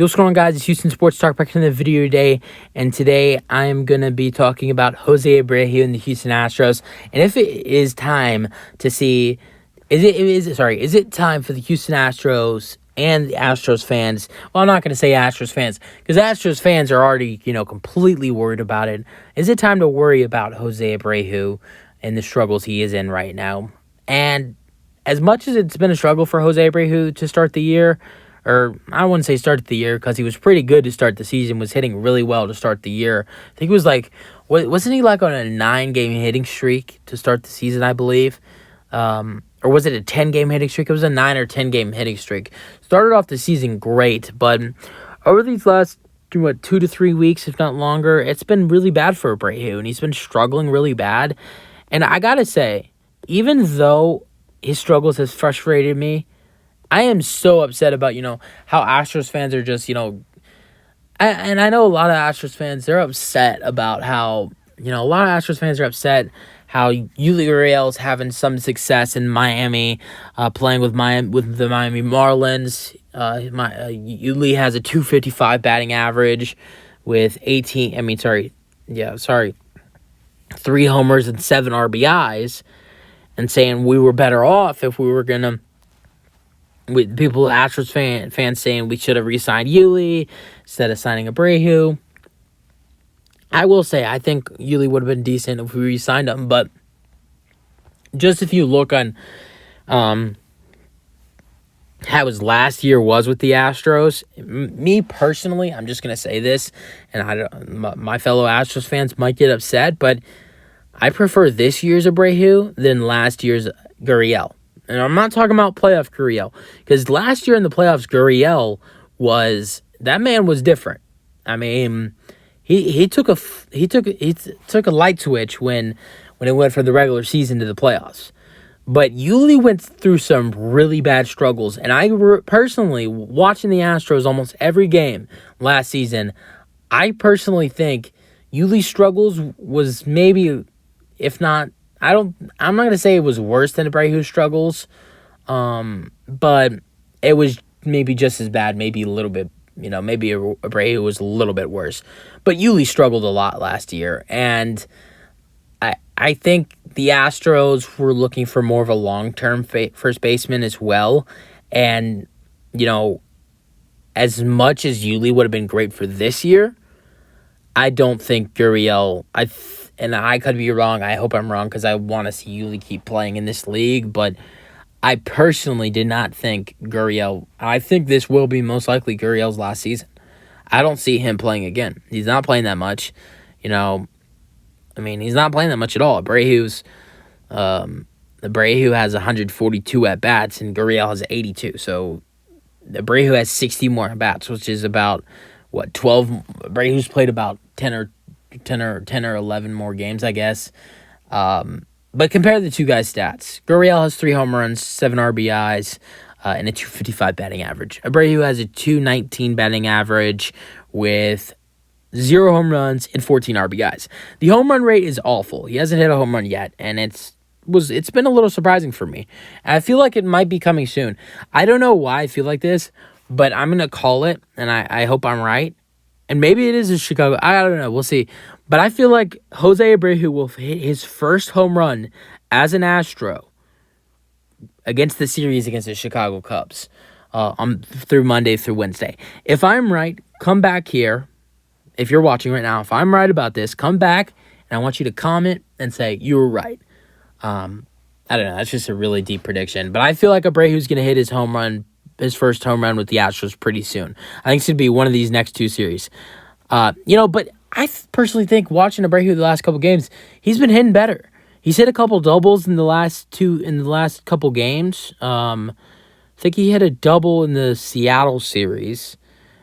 Yo, what's going on, guys? It's Houston Sports Talk back in the video today, and today I'm going to be talking about Jose Abreu and the Houston Astros, and if it is time to see, is it time for the Houston Astros and the Astros fans? Well, I'm not going to say Astros fans, because Astros fans are already, completely worried about it. Is it time to worry about Jose Abreu and the struggles he is in right now? And as much as it's been a struggle for Jose Abreu to start the year, or I wouldn't say start the year because he was pretty good to start the season, was hitting really well to start the year. I think it was wasn't he like on a 9-game hitting streak to start the season, I believe? Or was it a 10-game hitting streak? It was a 9 or 10-game hitting streak. Started off the season great, but over these last 2 to 3 weeks, if not longer, it's been really bad for Abreu, and he's been struggling really bad. And I gotta say, even though his struggles has frustrated me, I am so upset about, how Astros fans are just, and I know a lot of Astros fans, they're upset about how, a lot of Astros fans are upset how Yuli Gurriel's having some success in Miami, playing with the Miami Marlins. Yuli has a .255 batting average with 3 homers and 7 RBIs, and saying we were better off if we were going to, with people, Astros fans saying we should have re-signed Yuli instead of signing Abreu. I will say, I think Yuli would have been decent if we re-signed him, but just if you look on how his last year was with the Astros, me personally, I'm just going to say this, and my fellow Astros fans might get upset, but I prefer this year's Abreu than last year's Gurriel. And I'm not talking about playoff Gurriel, because last year in the playoffs, Gurriel that man was different. I mean, he took a light switch when it went from the regular season to the playoffs. But Yuli went through some really bad struggles, and I personally, watching the Astros almost every game last season, I personally think Yuli's struggles was maybe, if not, I'm not going to say it was worse than Abreu's struggles, but it was maybe just as bad, maybe a little bit, maybe Abreu was a little bit worse. But Yuli struggled a lot last year, and I think the Astros were looking for more of a long-term first baseman as well, and, as much as Yuli would have been great for this year, I don't think Gurriel, and I could be wrong. I hope I'm wrong, because I want to see Yuli keep playing in this league. But I personally did not think Gurriel. I think this will be most likely Gurriel's last season. I don't see him playing again. He's not playing that much. He's not playing that much at all. Abreu has 142 at bats, and Gurriel has 82. So Abreu has 60 more at bats, which is about 12. Abreu's played about 10 or 11 more games, I guess. But compare the two guys' stats. Gurriel has 3 home runs, 7 RBIs, and a .255 batting average. Abreu has a .219 batting average with 0 home runs and 14 RBIs. The home run rate is awful. He hasn't hit a home run yet, and it's been a little surprising for me. And I feel like it might be coming soon. I don't know why I feel like this, but I'm going to call it, and I hope I'm right. And maybe it is in Chicago. I don't know. We'll see. But I feel like Jose Abreu will hit his first home run as an Astro against the series against the Chicago Cubs through Monday through Wednesday. If I'm right, come back here. If you're watching right now, if I'm right about this, come back, and I want you to comment and say you were right. I don't know. That's just a really deep prediction. But I feel like Abreu's going to hit his first home run with the Astros pretty soon. I think it's going to be one of these next 2 series. But I personally think watching Abreu the last couple games, he's been hitting better. He's hit a couple doubles in the last couple games. I think he hit a double in the Seattle series,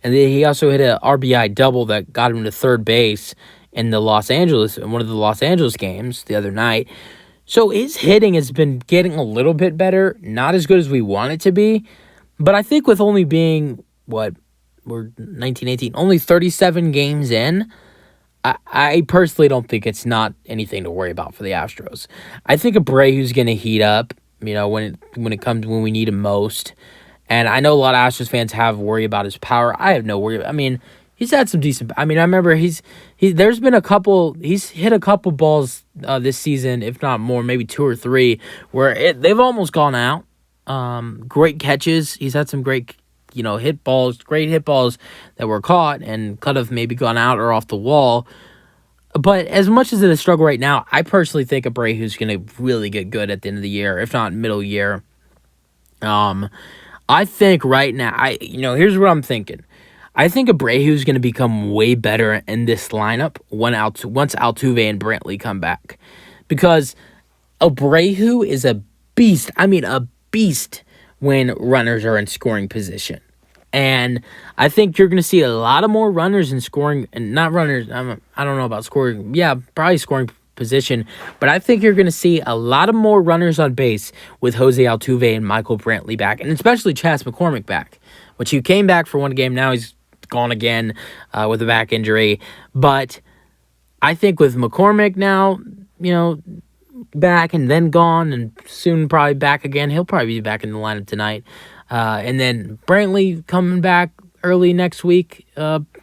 and then he also hit a RBI double that got him to third base in one of the Los Angeles games the other night. So his hitting has been getting a little bit better, not as good as we want it to be. But I think with only being, we're 1918, only 37 games in, I personally don't think it's not anything to worry about for the Astros. I think Abreu's going to heat up, when we need him most. And I know a lot of Astros fans have worry about his power. I have no worry. I mean, he's had some decent. I mean, I remember there's been a couple. He's hit a couple balls this season, if not more, maybe 2 or 3, where they've almost gone out. Great catches. He's had some great, great hit balls that were caught and could have maybe gone out or off the wall. But as much as it is a struggle right now, I personally think Abreu's going to really get good at the end of the year, if not middle year. I think right now, here's what I'm thinking. I think Abreu's going to become way better in this lineup once Altuve and Brantley come back. Because Abreu is a beast. I mean, a beast when runners are in scoring position. And I think you're going to see a lot of more runners in scoring, and not runners, I don't know about scoring. Yeah, probably scoring position. But I think you're going to see a lot of more runners on base with Jose Altuve and Michael Brantley back, and especially Chas McCormick back, which he came back for one game. Now he's gone again with a back injury. But I think with McCormick now, back and then gone and soon probably back again, he'll probably be back in the lineup tonight. And then Brantley coming back early next week,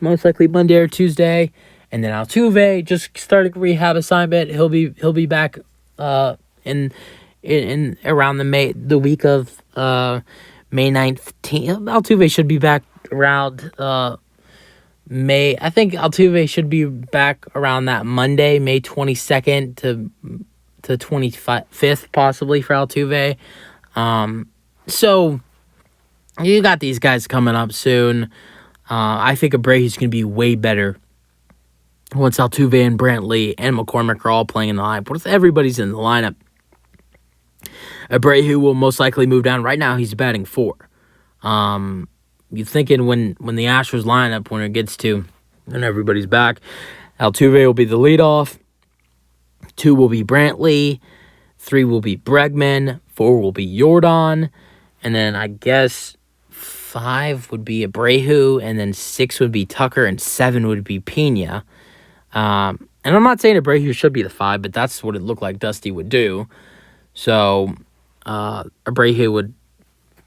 most likely Monday or Tuesday. And then Altuve just started rehab assignment. He'll be back in around the week of May 19th. Altuve should be back around May. I think Altuve should be back around that Monday, May 22nd to 25th, possibly for Altuve. So you got these guys coming up soon. I think Abreu's going to be way better once Altuve and Brantley and McCormick are all playing in the lineup. What if everybody's in the lineup? Abreu will most likely move down. Right now, he's batting 4. You're thinking when the Astros lineup, when it gets to, and everybody's back, Altuve will be the leadoff. 2 will be Brantley. 3 will be Bregman. 4 will be Jordan. And then I guess 5 would be Abreu. And then 6 would be Tucker. And 7 would be Pena. And I'm not saying Abreu should be the 5, but that's what it looked like Dusty would do. So Abreu would...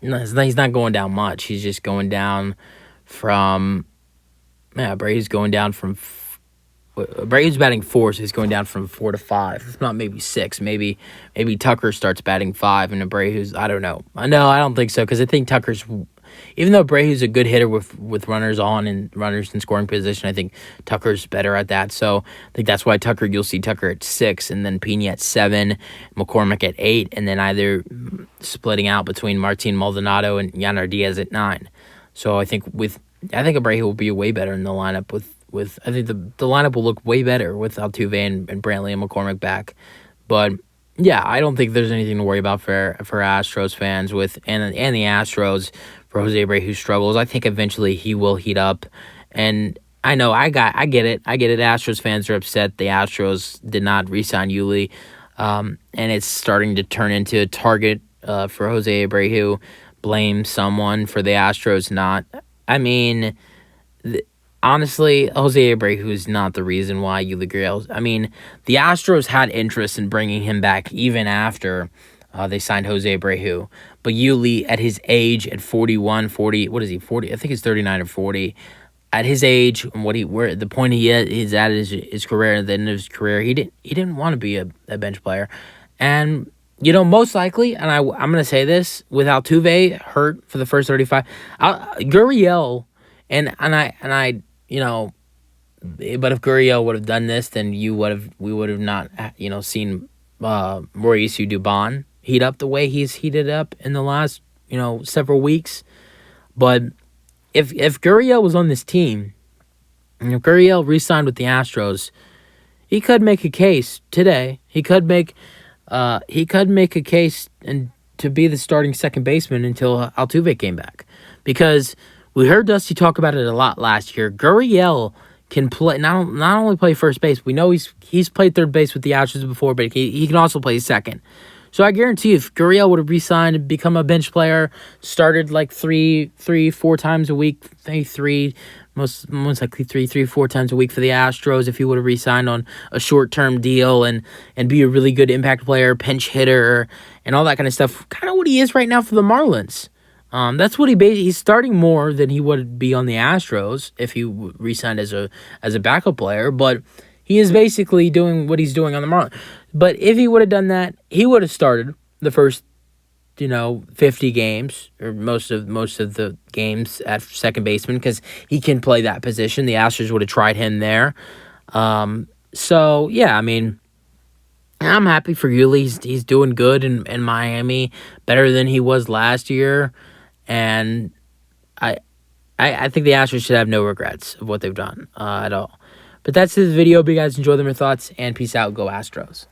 he's not going down much. He's just going down from... Abreu's going down from... Abreu's batting 4, so he's going down from 4 to 5. If not, maybe 6. Maybe Tucker starts batting 5, and Abreu's... I don't know. I don't think so, because I think Tucker's... Even though Abreu's a good hitter with runners on and runners in scoring position, I think Tucker's better at that. So I think that's why you'll see Tucker at 6, and then Pena at 7, McCormick at 8, and then either splitting out between Martin Maldonado and Yainer Diaz at 9. So I think Abreu will be way better in the lineup with I think the lineup will look way better with Altuve and Brantley and McCormick back. But yeah, I don't think there's anything to worry about for Astros fans and the Astros for Jose Abreu, who struggles. I think eventually he will heat up, and I know I get it. Astros fans are upset the Astros did not re-sign Yuli, and it's starting to turn into a target for Jose Abreu. Blame someone for the Astros not. I mean, honestly, Jose Abreu is not the reason why Yuli Gurriel. I mean, the Astros had interest in bringing him back even after they signed Jose Abreu. But Yuli, at his age, at 40, what is he, 40? I think he's 39 or 40. At his age, the point he's at his career, at the end of his career, he didn't want to be a bench player. And, most likely, and I'm going to say this, with Altuve hurt for the first 35, Gurriel, but if Gurriel would have done this, then we would have not, seen Mauricio Dubon heat up the way he's heated up in the last, several weeks. But if Gurriel was on this team, and if Gurriel re-signed with the Astros, he could make a case today. He could make a case to be the starting second baseman until Altuve came back, because we heard Dusty talk about it a lot last year. Gurriel can play not only play first base. We know he's played third base with the Astros before, but he can also play second. So I guarantee if Gurriel would have re-signed and become a bench player, started like 4 times a week, maybe 3, most likely 4 times a week for the Astros, if he would have re-signed on a short-term deal and be a really good impact player, pinch hitter, and all that kind of stuff, kind of what he is right now for the Marlins. That's what he's starting more than he would be on the Astros if he re-signed as a backup player. But he is basically doing what he's doing on the Marlins. But if he would have done that, he would have started the first 50 games or most of the games at second baseman because he can play that position. The Astros would have tried him there. So yeah, I mean, I'm happy for Yuli. He's doing good in Miami, better than he was last year. And I think the Astros should have no regrets of what they've done at all. But that's this video. Hope you guys enjoy them, your thoughts, and peace out. Go Astros.